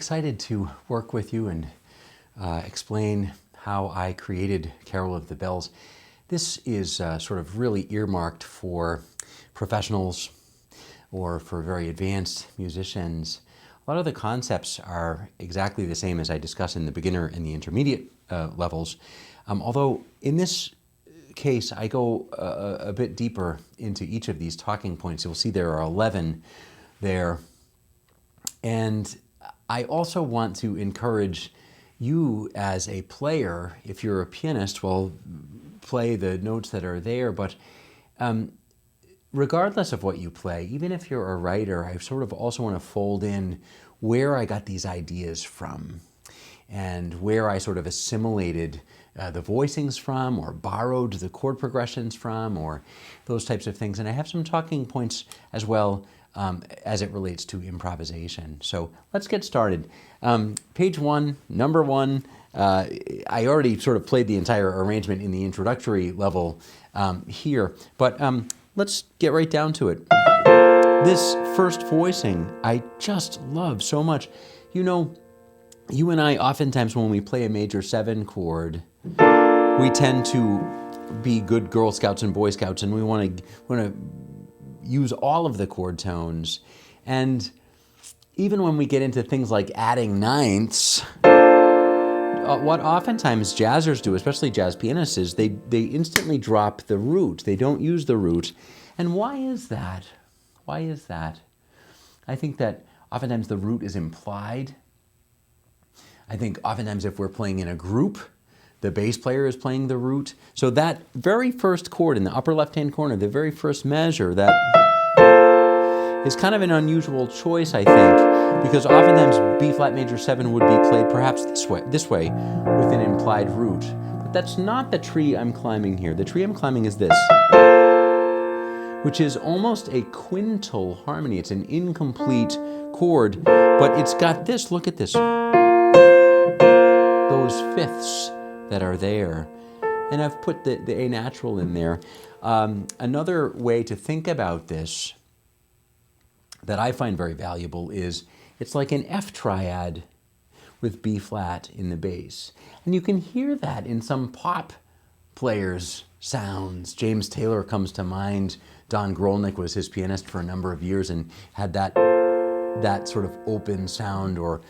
excited to work with you and explain how I created Carol of the Bells. This is sort of really earmarked for professionals or for very advanced musicians. A lot of the concepts are exactly the same as I discuss in the beginner and the intermediate levels, although in this case I go a bit deeper into each of these talking points. You'll see there are 11 there, and I also want to encourage you as a player, if you're a pianist, well, play the notes that are there, but regardless of what you play, even if you're a writer, I sort of also want to fold in where I got these ideas from and where I sort of assimilated the voicings from or borrowed the chord progressions from or those types of things. And I have some talking points as well as it relates to improvisation. So let's get started. Page 1, number 1, I already sort of played the entire arrangement in the introductory level here, but let's get right down to it. This first voicing I just love so much. You know, you and I oftentimes when we play a major 7 chord, we tend to be good Girl Scouts and Boy Scouts, and we want to use all of the chord tones. And even when we get into things like adding ninths, what oftentimes jazzers do, especially jazz pianists, is they instantly drop the root. They don't use the root. And why is that? Why is that? I think that oftentimes the root is implied. I think oftentimes if we're playing in a group, the bass player is playing the root. So that very first chord in the upper left-hand corner, the very first measure, that is kind of an unusual choice, I think, because oftentimes B-flat major 7 would be played perhaps this way with an implied root. But that's not the tree I'm climbing here. The tree I'm climbing is this, which is almost a quintal harmony. It's an incomplete chord, but it's got this, look at this, those fifths that are there. And I've put the A natural in there. Another way to think about this that I find very valuable is it's like an F triad with B flat in the bass. And you can hear that in some pop players' sounds. James Taylor comes to mind. Don Grolnick was his pianist for a number of years and had that sort of open sound, or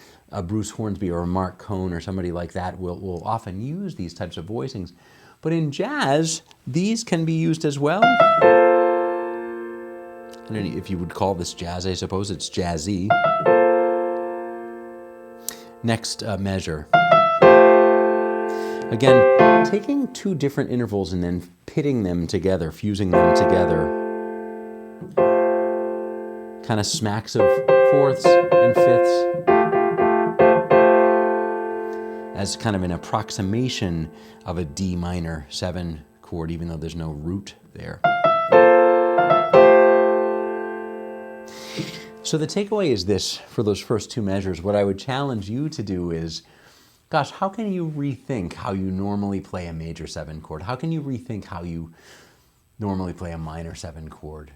Bruce Hornsby or Mark Cohn or somebody like that will often use these types of voicings. But in jazz, these can be used as well. I don't know if you would call this jazz. I suppose it's jazzy. Next measure. Again, taking two different intervals and then pitting them together, fusing them together. Kind of smacks of fourths and fifths as kind of an approximation of a D minor 7 chord, even though there's no root there. So the takeaway is this for those first two measures. What I would challenge you to do is, gosh, how can you rethink how you normally play a major 7 chord? How can you rethink how you normally play a minor 7 chord?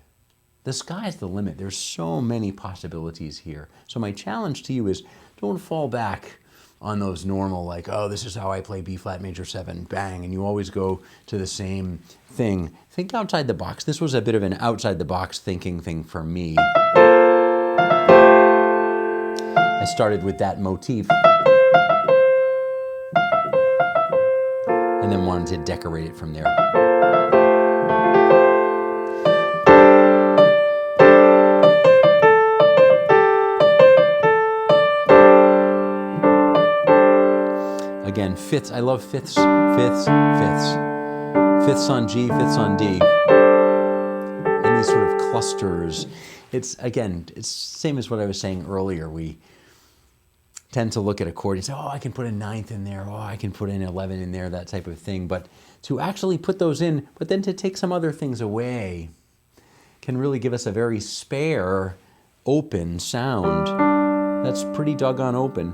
The sky's the limit. There's so many possibilities here. So my challenge to you is, don't fall back on those normal, like, oh, this is how I play B-flat major 7, bang, and you always go to the same thing. Think outside the box. This was a bit of an outside the box thinking thing for me. I started with that motif and then wanted to decorate it from there. Again, fifths. I love fifths, fifths, fifths. Fifths on G, fifths on D. And these sort of clusters. It's same as what I was saying earlier. We tend to look at a chord and say, oh, I can put a ninth in there. Oh, I can put an 11 in there, that type of thing. But to actually put those in, but then to take some other things away, can really give us a very spare, open sound. That's pretty doggone open.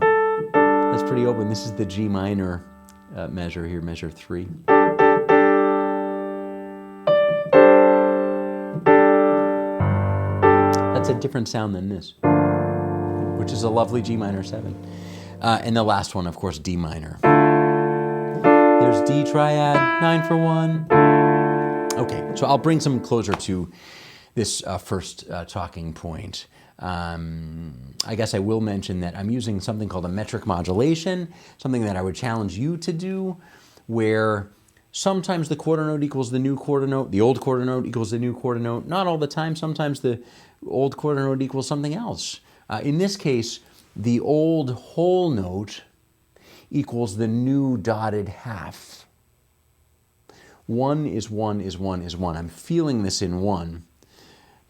That's pretty open. This is the G minor measure here, measure 3. That's a different sound than this, which is a lovely G minor 7. And the last one, of course, D minor. There's D triad, 9 for 1. Okay, so I'll bring some closure to this first talking point. I guess I will mention that I'm using something called a metric modulation, something that I would challenge you to do, where sometimes the quarter note equals the new quarter note, the old quarter note equals the new quarter note. Not all the time. Sometimes the old quarter note equals something else. In this case, the old whole note equals the new dotted half. 1 is 1 is 1 is 1. I'm feeling this in 1.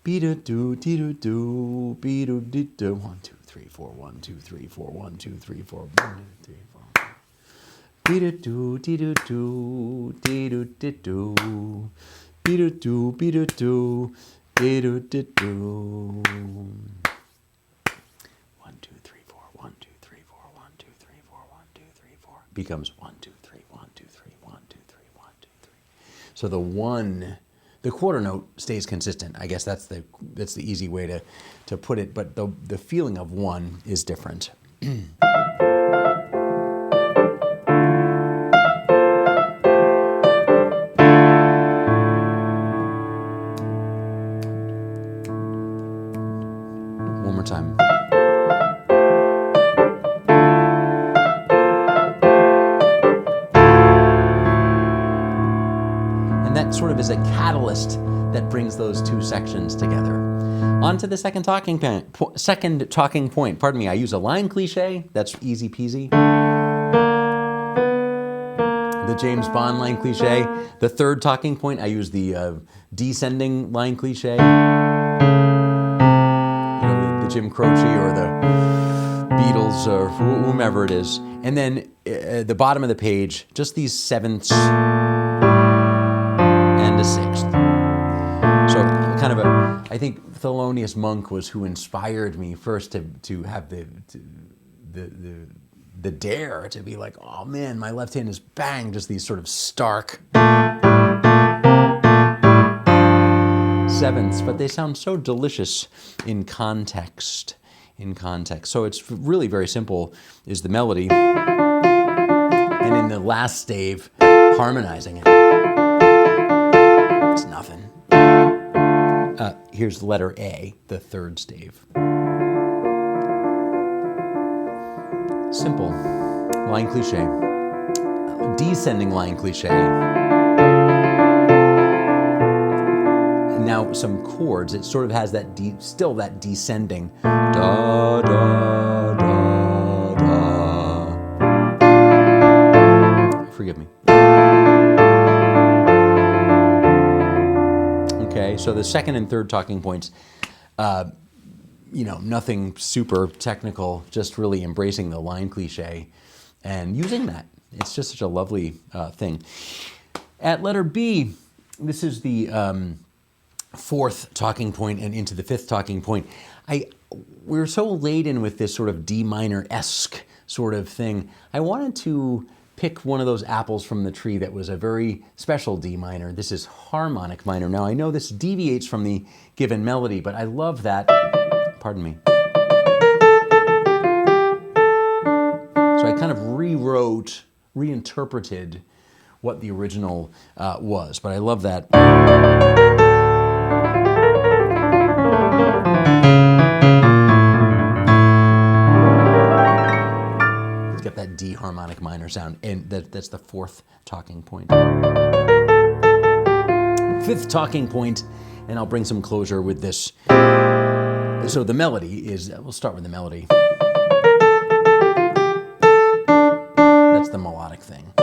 Be-do-do, dee-do-do, be-do-dee-do. 1, 2, 3, 4, 1, 2, 3, 4, 1, 2, 3, 4, 1, 2, 3, 4. Be-do-do, dee-do-do, dee-do-dee-do. Be-do-do, be-do-do, dee-do-dee-do. 1, 2, 3, 4, 1, 2, 3, 4, 1, 2, 3, 4, 1, 2, 3, 4. Becomes 1, 2, 3, 1, 2, 3, 1, 2, 3, 1, 2, 3. So the 1, the quarter note stays consistent. I guess that's the easy way to put it, but the feeling of 1 is different. One more time. And that sort of is a catalyst that brings those two sections together. On to the second talking point. Pardon me, I use a line cliche. That's easy peasy. The James Bond line cliche. The third talking point, I use the descending line cliche. The Jim Croce or the Beatles or whomever it is. And then at the bottom of the page, just these sevenths and a sixth. So kind of I think Thelonious Monk was who inspired me first to have the dare to be like, oh man, my left hand is bang, just these sort of stark sevenths, but they sound so delicious in context. So it's really very simple, is the melody, and in the last stave, harmonizing it. It's nothing. Here's the letter A, the third stave. Simple line cliche, descending line cliche. And now some chords. It sort of has that still that descending da da da da. Forgive me. Okay, so the second and third talking points. Nothing super technical, just really embracing the line cliche and using that. It's just such a lovely thing. At letter B, this is the fourth talking point and into the fifth talking point. We're so laden with this sort of D minor-esque sort of thing. I wanted to pick one of those apples from the tree that was a very special D minor. This is harmonic minor. Now, I know this deviates from the given melody, but I love that. Pardon me. So I kind of reinterpreted what the original was, but I love that. Let's get that D harmonic minor sound, and that's the fourth talking point. Fifth talking point, and I'll bring some closure with this. So the melody is, we'll start with the melody. That's the melodic thing.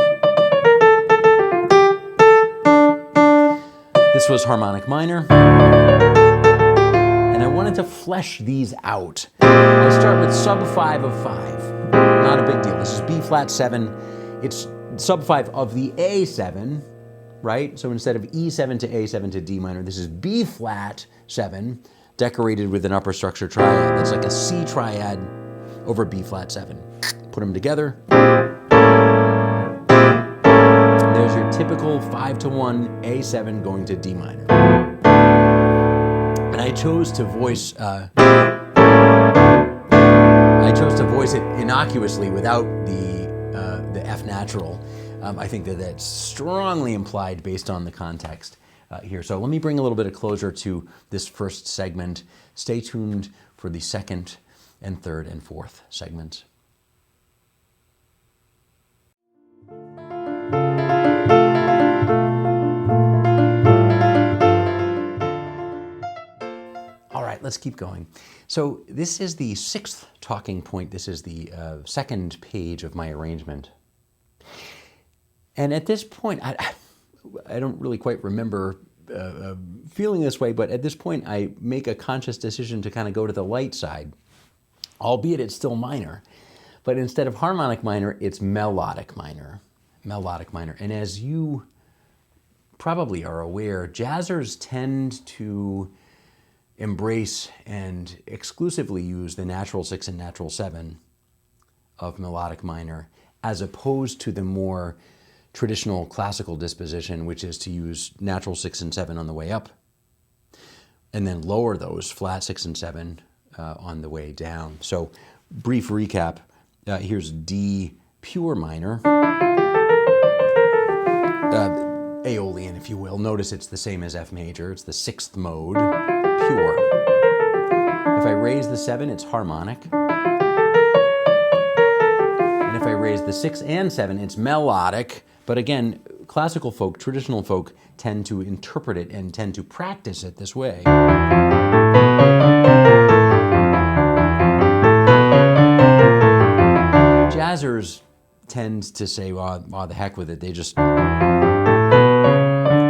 This was harmonic minor. And I wanted to flesh these out. I start with sub 5 of 5. Not a big deal. This is B flat 7. It's sub 5 of the A7, right? So instead of E7 to A7 to D minor, this is B flat 7. Decorated with an upper structure triad. That's like a C triad over B flat 7. Put them together. There's your typical 5-to-1 A7 going to D minor. And I chose to voice I chose to voice it innocuously without the F natural. I think that that's strongly implied based on the context here. So let me bring a little bit of closure to this first segment. Stay tuned for the second and third and fourth segments. All right, let's keep going. So this is the sixth talking point. This is the second page of my arrangement. And at this point, I don't really quite remember feeling this way, but at this point I make a conscious decision to kind of go to the light side, albeit it's still minor. But instead of harmonic minor, it's melodic minor. Melodic minor. And as you probably are aware, jazzers tend to embrace and exclusively use the natural 6 and natural 7 of melodic minor, as opposed to the more traditional classical disposition, which is to use natural 6 and 7 on the way up, and then lower those flat 6 and 7 on the way down. So, brief recap. Here's D pure minor, Aeolian, if you will. Notice it's the same as F major. It's the sixth mode, pure. If I raise the 7, it's harmonic. And if I raise the 6 and 7, it's melodic. But again, classical folk, traditional folk, tend to interpret it and tend to practice it this way. Jazzers tend to say, well, the heck with it. They just...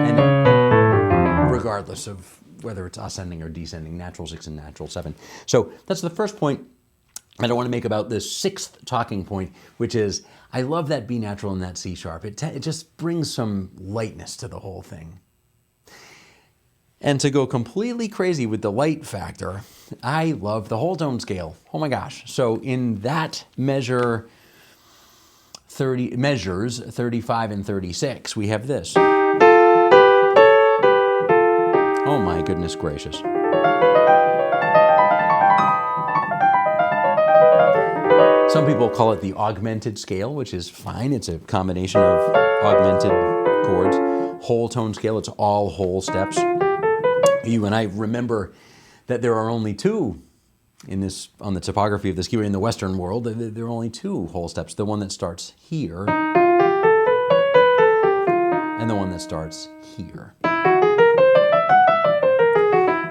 And regardless of whether it's ascending or descending, natural 6 and natural 7. So that's the first point that I want to make about this sixth talking point, which is, I love that B natural and that C sharp. It just brings some lightness to the whole thing. And to go completely crazy with the light factor, I love the whole tone scale. Oh my gosh. So in that measures 35 and 36, we have this. Oh my goodness gracious. Some people call it the augmented scale, which is fine. It's a combination of augmented chords. Whole tone scale, it's all whole steps. You and I remember that there are only two in this, on the topography of the ski in the Western world. There are only two whole steps. The one that starts here and the one that starts here.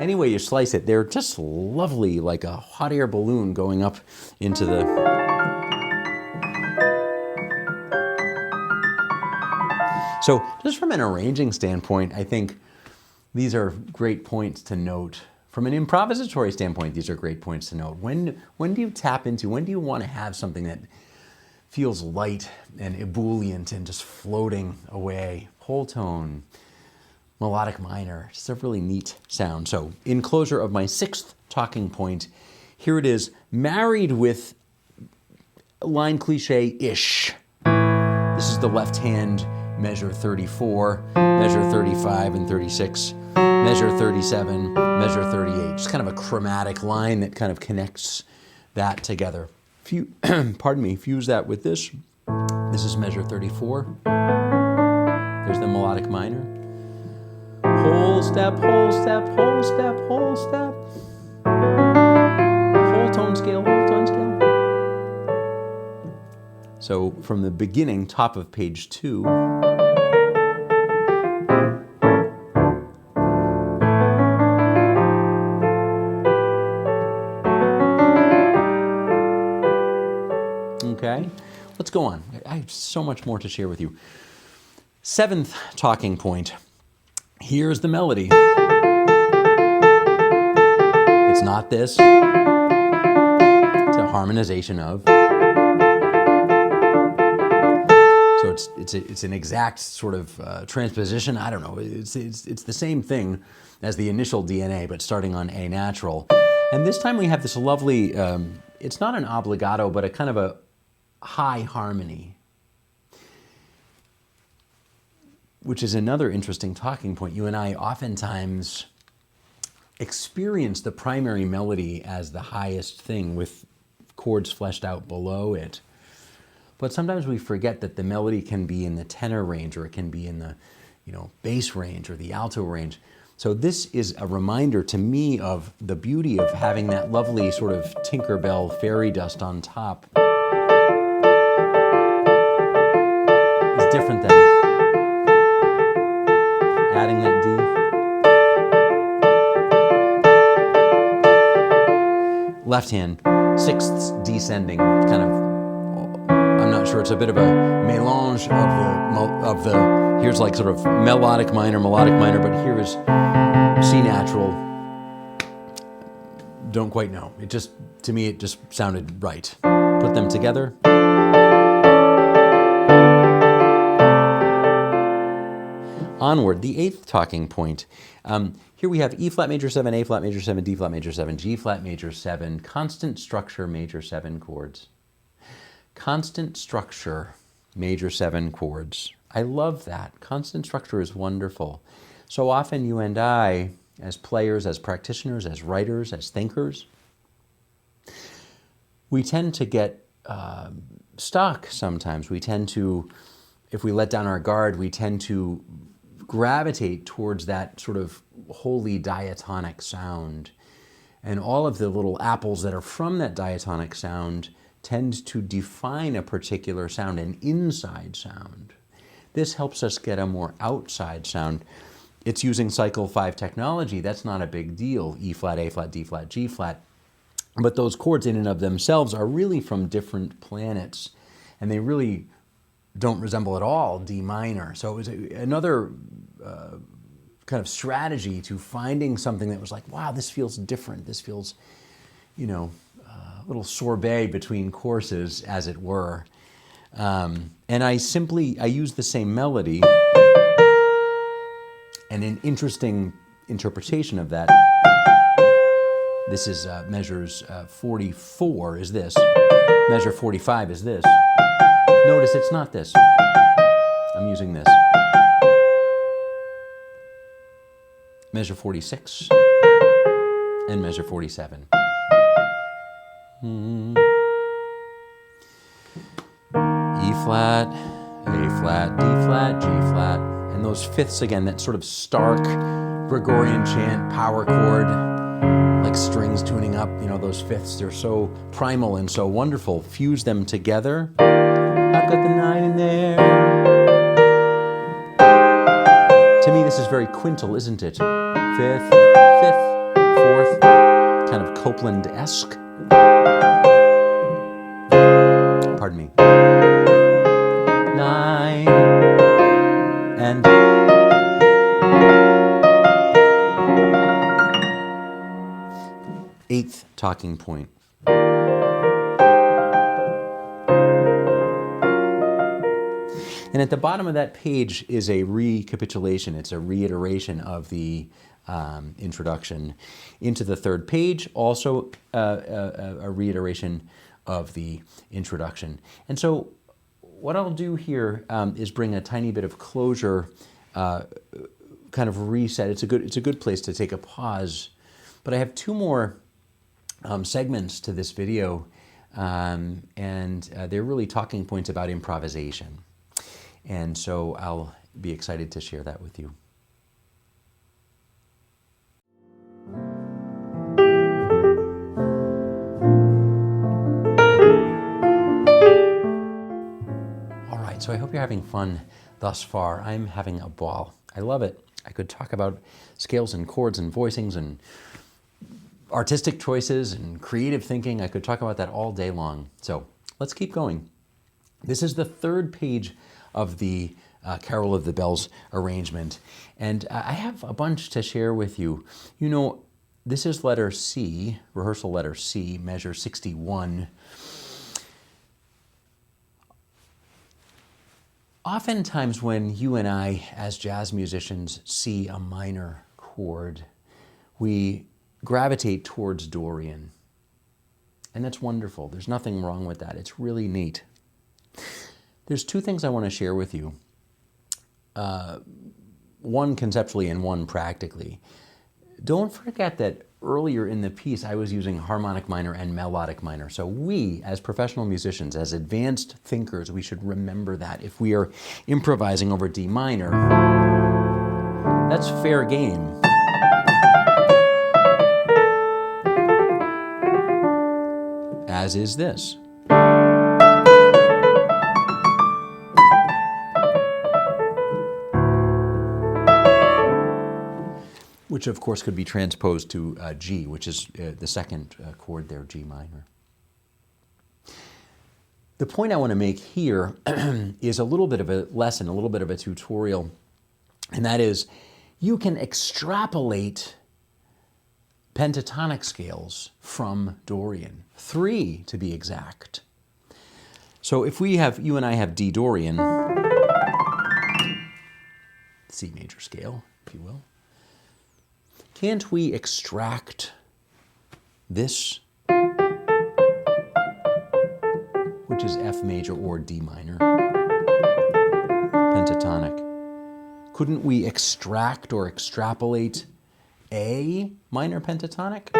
Any way you slice it, they're just lovely, like a hot air balloon going up into the... So just from an arranging standpoint, I think these are great points to note. From an improvisatory standpoint, these are great points to note. When do you tap into, when do you want to have something that feels light and ebullient and just floating away? Whole tone, melodic minor, just a really neat sound. So in closure of my sixth talking point, here it is, married with line cliche-ish. This is the left hand, measure 34, measure 35 and 36, measure 37, measure 38. Just kind of a chromatic line that kind of connects that together. Pardon me, fuse that with this. This is measure 34. There's the melodic minor. Whole step, whole step, whole step, whole step. Whole tone scale, whole tone scale. So from the beginning, top of page 2, okay, let's go on. I have so much more to share with you. Seventh talking point. Here's the melody. It's not this. It's a harmonization of. So it's an exact sort of transposition. I don't know. It's the same thing as the initial DNA, but starting on A natural. And this time we have this lovely. It's not an obligato, but a kind of a high harmony, which is another interesting talking point. You and I oftentimes experience the primary melody as the highest thing with chords fleshed out below it. But sometimes we forget that the melody can be in the tenor range, or it can be in the, bass range or the alto range. So this is a reminder to me of the beauty of having that lovely sort of Tinkerbell fairy dust on top. It's different than adding that D. Left hand, sixths descending, kind of, I'm not sure, it's a bit of a mélange of the here's like sort of melodic minor, but here is C natural. Don't quite know. To me, it just sounded right. Put them together. Onward, the eighth talking point. Here we have E flat major 7, A flat major 7, D flat major 7, G flat major 7, constant structure major 7 chords. Constant structure major 7 chords. I love that. Constant structure is wonderful. So often you and I, as players, as practitioners, as writers, as thinkers, we tend to get stuck sometimes. We tend to, if we let down our guard, we tend to gravitate towards that sort of wholly diatonic sound. And all of the little apples that are from that diatonic sound tend to define a particular sound, an inside sound. This helps us get a more outside sound. It's using cycle 5 technology. That's not a big deal. E flat, A flat, D flat, G flat. But those chords in and of themselves are really from different planets, and they really don't resemble at all D minor. So it was another kind of strategy to finding something that was like, wow, this feels different. This feels, a little sorbet between courses, as it were. And I use the same melody, and an interesting interpretation of that, this is measures 44 is this, measure 45 is this. Notice it's not this. I'm using this. Measure 46 and measure 47. E flat, A flat, D flat, G flat. And those fifths again, that sort of stark Gregorian chant power chord, like strings tuning up, those fifths, they're so primal and so wonderful. Fuse them together. I've got the 9 in there. To me, this is very quintal, isn't it? Fifth, fourth, kind of Copeland-esque. Pardon me. 9 and eighth talking point. And at the bottom of that page is a recapitulation. It's a reiteration of the introduction into the third page, also a reiteration of the introduction. And so what I'll do here is bring a tiny bit of closure, kind of reset. It's a good place to take a pause. But I have 2 more segments to this video, and they're really talking points about improvisation. And so I'll be excited to share that with you. All right, so I hope you're having fun thus far. I'm having a ball. I love it. I could talk about scales and chords and voicings and artistic choices and creative thinking. I could talk about that all day long. So let's keep going. This is the third page of the Carol of the Bells arrangement. And I have a bunch to share with you. This is letter C, rehearsal letter C, measure 61. Oftentimes when you and I, as jazz musicians, see a minor chord, we gravitate towards Dorian. And that's wonderful. There's nothing wrong with that. It's really neat. There's 2 things I want to share with you. One conceptually and one practically. Don't forget that earlier in the piece, I was using harmonic minor and melodic minor. So we, as professional musicians, as advanced thinkers, we should remember that. If we are improvising over D minor, that's fair game. As is this. Which of course could be transposed to G, which is the second chord there, G minor. The point I want to make here is a little bit of a lesson, a little bit of a tutorial, and that is you can extrapolate pentatonic scales from Dorian, 3 to be exact. So if you and I have D Dorian, C major scale, if you will, can't we extract this, which is F major or D minor, pentatonic? Couldn't we extract or extrapolate A minor pentatonic?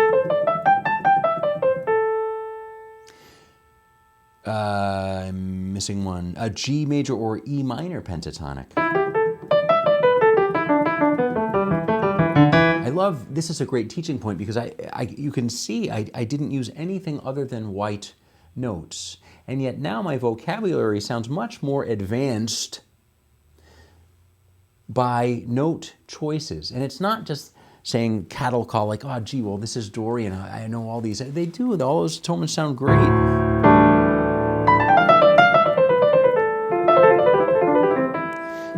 I'm missing one. A G major or E minor pentatonic. This is a great teaching point because you can see I didn't use anything other than white notes. And yet now my vocabulary sounds much more advanced by note choices. And it's not just saying cattle call like, oh, gee, well, this is Dorian. I know all these. They do. All those tones sound great.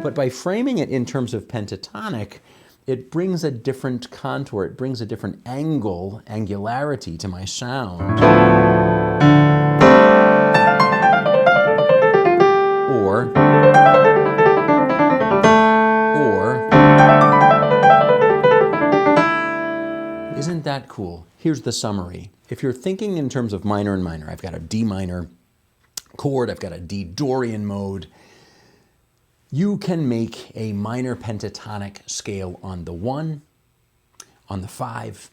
But by framing it in terms of pentatonic, it brings a different contour, it brings a different angularity to my sound. Or, isn't that cool? Here's the summary. If you're thinking in terms of minor and minor, I've got a D minor chord, I've got a D Dorian mode, you can make a minor pentatonic scale on the 1, on the 5,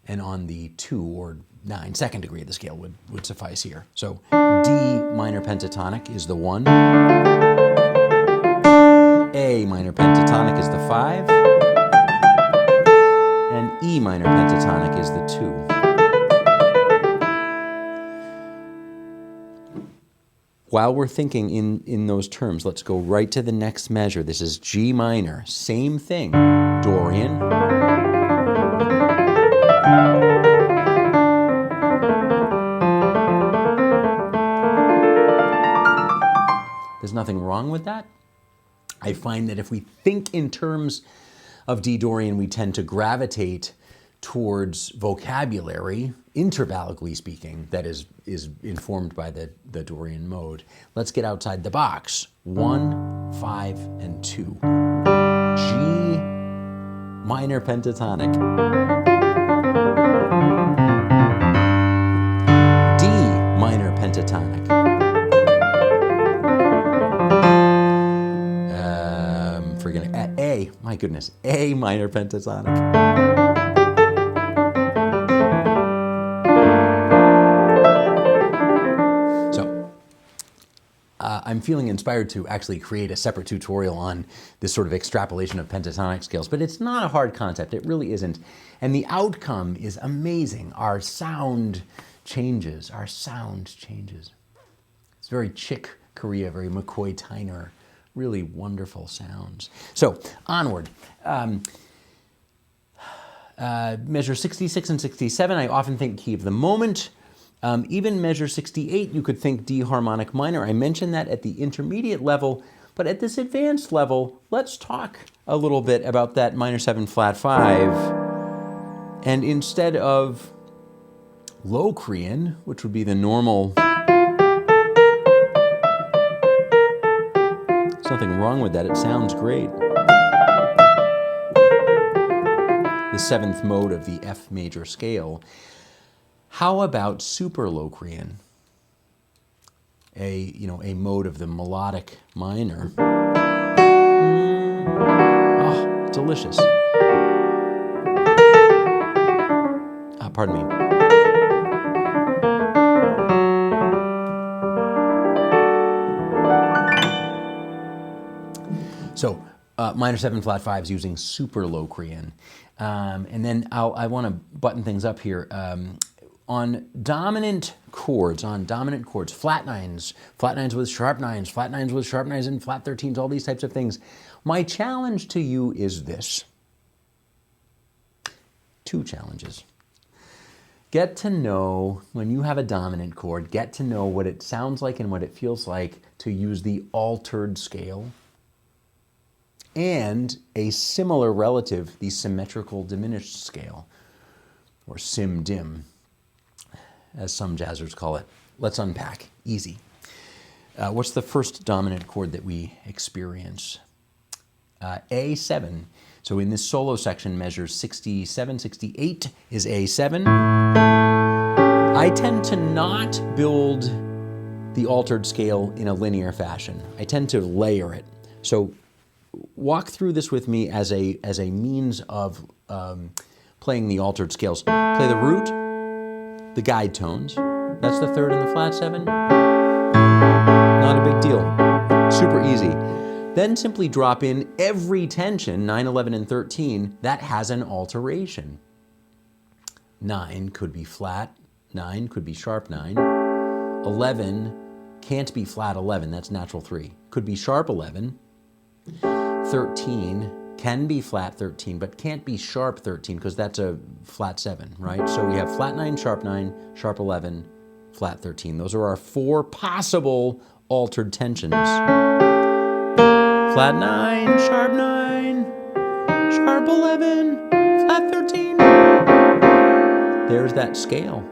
and on the 2 or 9. Second degree of the scale would suffice here. So D minor pentatonic is the 1. A minor pentatonic is the 5. And E minor pentatonic is the 2. While we're thinking in those terms, let's go right to the next measure. This is G minor. Same thing. Dorian. There's nothing wrong with that. I find that if we think in terms of D Dorian, we tend to gravitate towards vocabulary, intervallically speaking, that is informed by the Dorian mode. Let's get outside the box. 1, 5, and 2. G minor pentatonic. D minor pentatonic. Forgetting A, my goodness, A minor pentatonic. I'm feeling inspired to actually create a separate tutorial on this sort of extrapolation of pentatonic scales, but it's not a hard concept. It really isn't. And the outcome is amazing. Our sound changes. Our sound changes. It's very Chick Corea, very McCoy Tyner, really wonderful sounds. So onward. Measure 66 and 67, I often think key of the moment. Even measure 68, you could think D harmonic minor. I mentioned that at the intermediate level, but at this advanced level, let's talk a little bit about that minor 7 flat 5. And instead of Locrian, which would be the normal, there's nothing wrong with that, it sounds great. The 7th mode of the F major scale. How about super Locrian? A mode of the melodic minor. Oh, delicious. pardon me. So minor 7 flat 5s using super Locrian. And then I want to button things up here. On dominant chords, flat nines with sharp nines, flat nines with sharp nines and flat 13s, all these types of things. My challenge to you is this. 2 challenges. Get to know, when you have a dominant chord, get to know what it sounds like and what it feels like to use the altered scale, and a similar relative, the symmetrical diminished scale, or sim-dim, as some jazzers call it. Let's unpack. Easy. What's the first dominant chord that we experience? A7. So in this solo section, measures 67, 68 is A7. I tend to not build the altered scale in a linear fashion. I tend to layer it. So walk through this with me as a means of playing the altered scales. Play the root, the guide tones. That's the 3rd and the flat 7. Not a big deal. Super easy. Then simply drop in every tension, 9, 11, and 13, that has an alteration. 9 could be flat, 9 could be sharp 9. 11 can't be flat 11, that's natural 3. Could be sharp 11. 13 can be flat 13, but can't be sharp 13 because that's a flat 7, right? So we have flat 9, sharp 11, flat 13. Those are our 4 possible altered tensions. Flat 9, sharp 11, flat 13. There's that scale.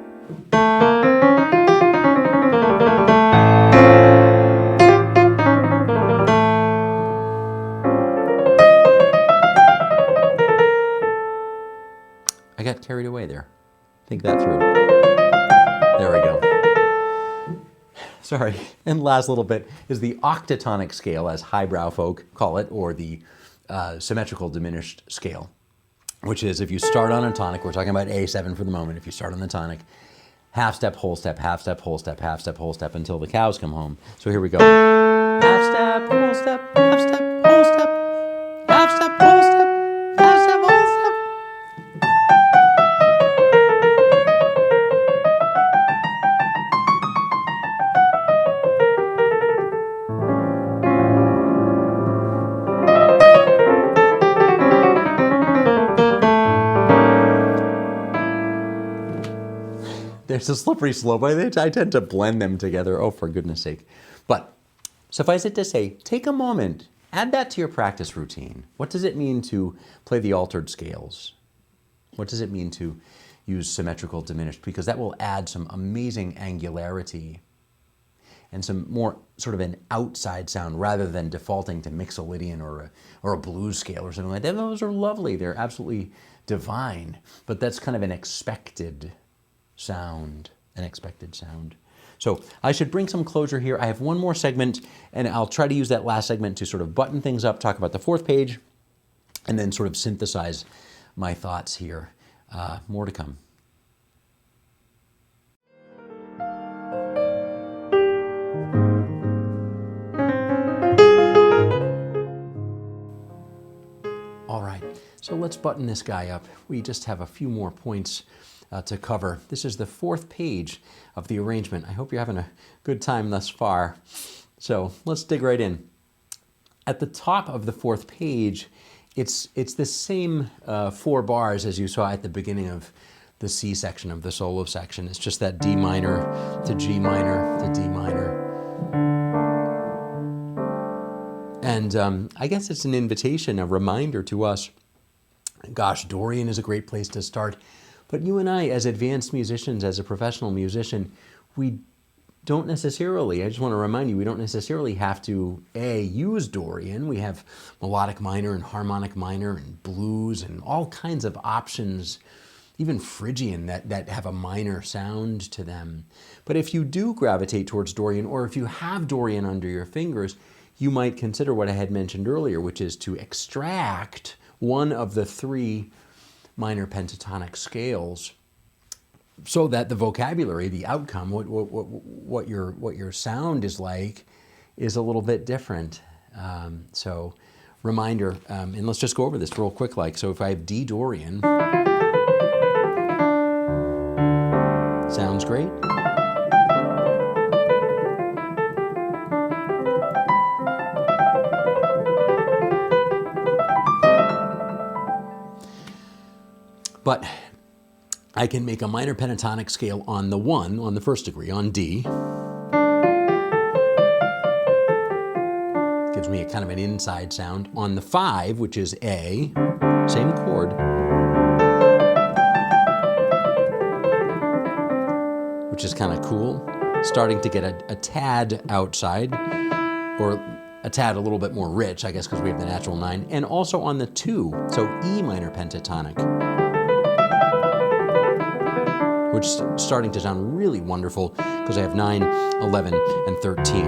I got carried away there. Think that through. There we go. Sorry. And last little bit is the octatonic scale, as highbrow folk call it, or the symmetrical diminished scale, which is if you start on a tonic, we're talking about A7 for the moment, if you start on the tonic, half step, whole step, half step, whole step, half step, whole step until the cows come home. So here we go. Half step, whole step, half step, whole step, half step, whole step, half step, whole step. There's a slippery slope. I tend to blend them together. Oh, for goodness sake. But suffice it to say, take a moment. Add that to your practice routine. What does it mean to play the altered scales? What does it mean to use symmetrical diminished? Because that will add some amazing angularity and some more sort of an outside sound rather than defaulting to Mixolydian or a blues scale or something like that. Those are lovely. They're absolutely divine. But that's kind of an expected sound, So I should bring some closure here. I have one more segment, and I'll try to use that last segment to sort of button things up, talk about the 4th page, and then sort of synthesize my thoughts here. More to come. All right, so let's button this guy up. We just have a few more points to cover. This is the 4th page of the arrangement. I hope you're having a good time thus far. So let's dig right in. At the top of the 4th page, it's the same 4 bars as you saw at the beginning of the C section of the solo section. It's just that D minor to G minor to D minor. And I guess it's an invitation, a reminder to us, gosh, Dorian is a great place to start. But you and I, as advanced musicians, as a professional musician, we don't necessarily, I just want to remind you, we don't necessarily have to, use Dorian. We have melodic minor and harmonic minor and blues and all kinds of options, even Phrygian, that have a minor sound to them. But if you do gravitate towards Dorian, or if you have Dorian under your fingers, you might consider what I had mentioned earlier, which is to extract one of the 3 minor pentatonic scales so that the vocabulary, the outcome, what your sound is like, is a little bit different. So, reminder, and let's just go over this real quick. Like, so if I have D Dorian, sounds great. But I can make a minor pentatonic scale on the 1, on the first degree, on D. Gives me a kind of an inside sound. On the 5, which is A, same chord, which is kind of cool. Starting to get a tad outside, or a tad a little bit more rich, I guess, because we have the natural 9. And also on the 2, so E minor pentatonic, which is starting to sound really wonderful because I have 9, 11, and 13.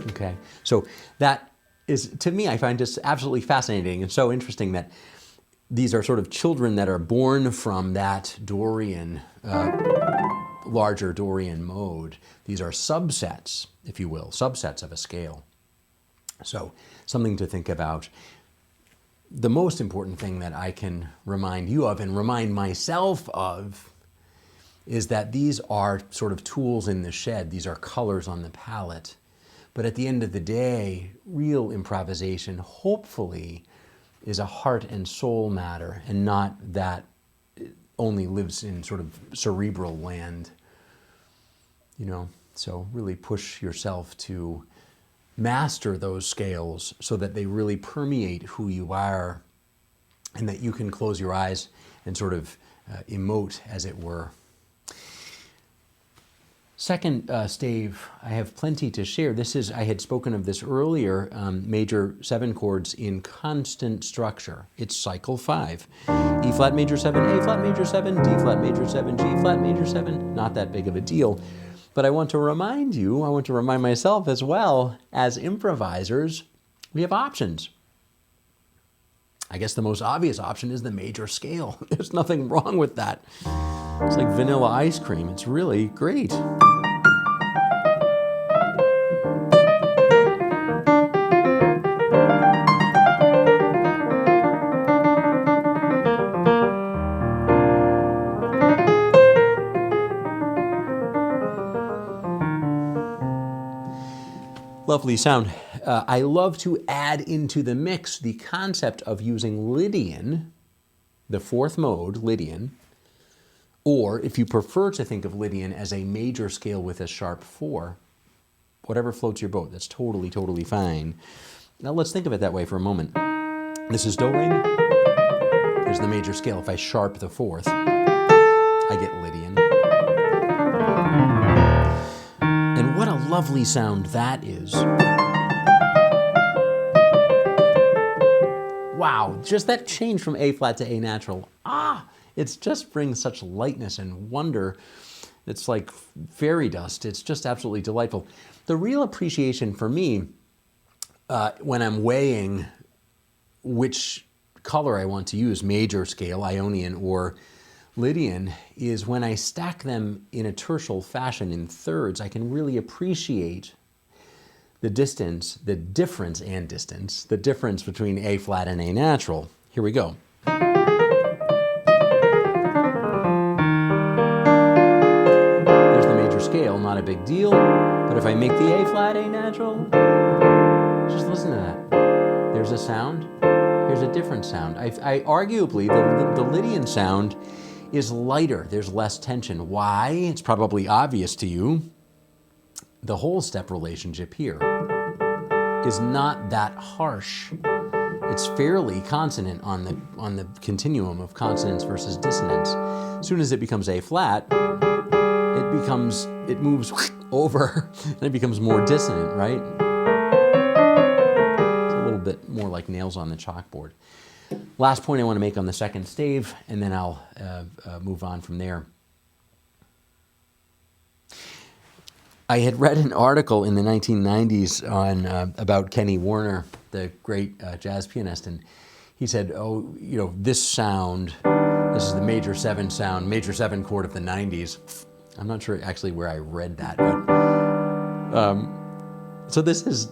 Okay, so that is, to me, I find just absolutely fascinating and so interesting that these are sort of children that are born from that Dorian, larger Dorian mode. These are subsets, if you will, subsets of a scale. So something to think about. The most important thing that I can remind you of and remind myself of is that these are sort of tools in the shed. These are colors on the palette. But at the end of the day, real improvisation, hopefully, is a heart and soul matter, and not that it only lives in sort of cerebral land. You know, so really push yourself to master those scales so that they really permeate who you are, and that you can close your eyes and sort of emote, as it were. Second stave, I have plenty to share. This is, I had spoken of this earlier, major 7 chords in constant structure. It's cycle 5. E flat major 7, A flat major 7, D flat major 7, G flat major 7. Not that big of a deal. But I want to remind you, I want to remind myself as well, as improvisers, we have options. I guess the most obvious option is the major scale. There's nothing wrong with that. It's like vanilla ice cream. It's really great. Lovely sound. I love to add into the mix the concept of using Lydian, the 4th mode, Lydian, or if you prefer to think of Lydian as a major scale with a sharp 4, whatever floats your boat, that's totally, totally fine. Now let's think of it that way for a moment. This is Do, Re, Mi. Here's the major scale. If I sharp the 4th, I get Lydian. And what a lovely sound that is. Wow, just that change from A flat to A natural. It just brings such lightness and wonder. It's like fairy dust. It's just absolutely delightful. The real appreciation for me, when I'm weighing which color I want to use, major scale, Ionian, or Lydian, is when I stack them in a tertial fashion in thirds, I can really appreciate the difference between A flat and A natural. Here we go. There's the major scale, not a big deal, but if I make the A flat A natural, just listen to that. There's a sound, here's a different sound. I arguably, the Lydian sound is lighter, there's less tension. Why? It's probably obvious to you. The whole step relationship here is not that harsh. It's fairly consonant on the continuum of consonance versus dissonance. As soon as it becomes A flat, it moves over and it becomes more dissonant, right? It's a little bit more like nails on the chalkboard. Last point I want to make on the second stave, and then I'll move on from there. I had read an article in the 1990s on about Kenny Warner, the great jazz pianist, and he said, oh, you know, this sound, this is the major 7 sound, major 7 chord of the 90s. I'm not sure actually where I read that, but so this is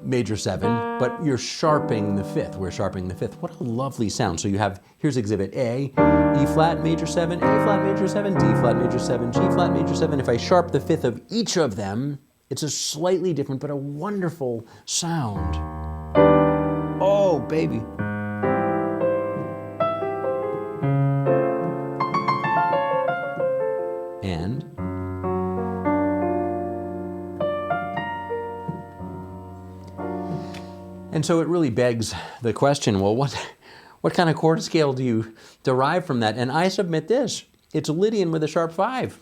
major 7, but you're sharping the 5th. We're sharpening the 5th. What a lovely sound. So you have, here's exhibit A, E flat major 7, A flat major 7, D flat major 7, G flat major 7. If I sharp the 5th of each of them, it's a slightly different but a wonderful sound. Oh, baby. And so it really begs the question, well, what kind of chord scale do you derive from that? And I submit this. It's Lydian with a sharp 5.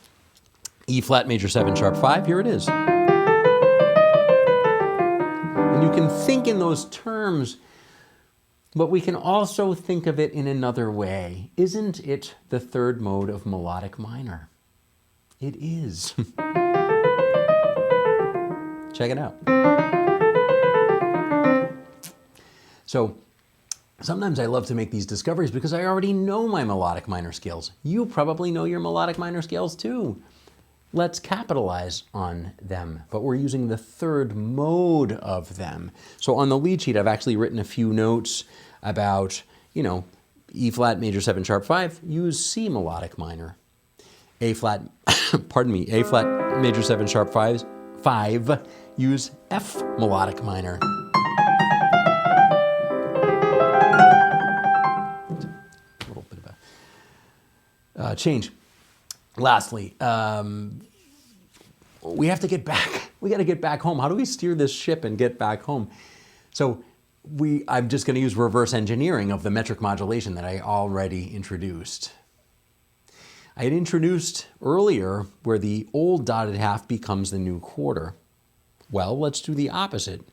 E flat major 7 sharp 5, here it is. And you can think in those terms, but we can also think of it in another way. Isn't it the 3rd mode of melodic minor? It is. Check it out. So sometimes I love to make these discoveries because I already know my melodic minor scales. You probably know your melodic minor scales too. Let's capitalize on them, but we're using the 3rd mode of them. So on the lead sheet, I've actually written a few notes about, you know, E flat major 7 sharp 5, use C melodic minor. A flat, pardon me, A flat major 7 sharp 5, use F melodic minor. Change. Lastly, we have to get back. We got to get back home. How do we steer this ship and get back home? So I'm just going to use reverse engineering of the metric modulation that I already introduced. I had introduced earlier where the old dotted half becomes the new quarter. Well, let's do the opposite.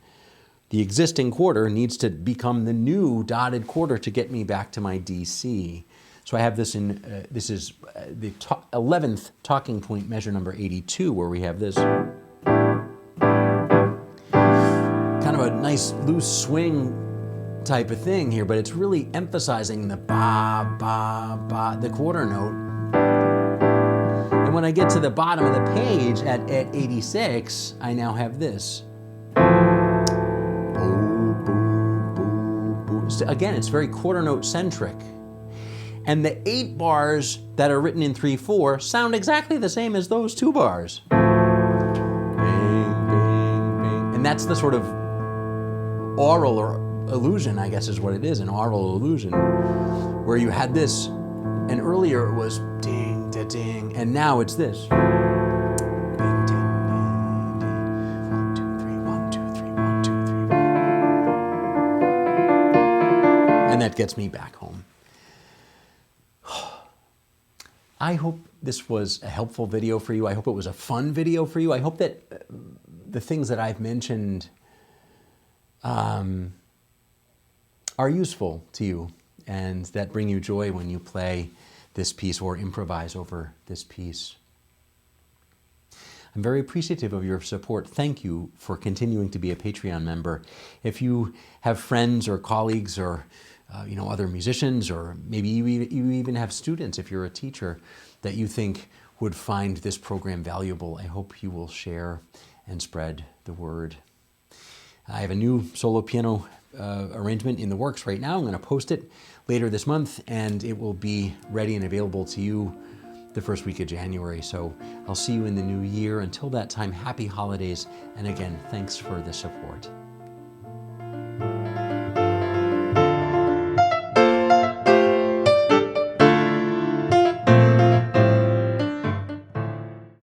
The existing quarter needs to become the new dotted quarter to get me back to my DC. So I have this in, this is the 11th talking point measure number 82, where we have this kind of a nice loose swing type of thing here, but it's really emphasizing the ba, ba, ba, the quarter note. And when I get to the bottom of the page at 86, I now have this. Boom, boom, boom, boom. So again, it's very quarter note centric. And the 8 bars that are written in 3/4 sound exactly the same as those 2 bars. Bing, bing, bing. And that's the sort of aural or illusion, I guess is what it is, an aural illusion, where you had this, and earlier it was ding, da, ding, and now it's this. Bing, ding, ding, ding. 1, 2, 3, 1, 2, 3, 1, 2, 3, 1. And that gets me back home. I hope this was a helpful video for you. I hope it was a fun video for you. I hope that the things that I've mentioned are useful to you and that bring you joy when you play this piece or improvise over this piece. I'm very appreciative of your support. Thank you for continuing to be a Patreon member. If you have friends or colleagues or other musicians, or maybe you even have students, if you're a teacher, that you think would find this program valuable, I hope you will share and spread the word. I have a new solo piano arrangement in the works right now. I'm going to post it later this month, and it will be ready and available to you the first week of January. So I'll see you in the new year. Until that time, happy holidays, and again, thanks for the support.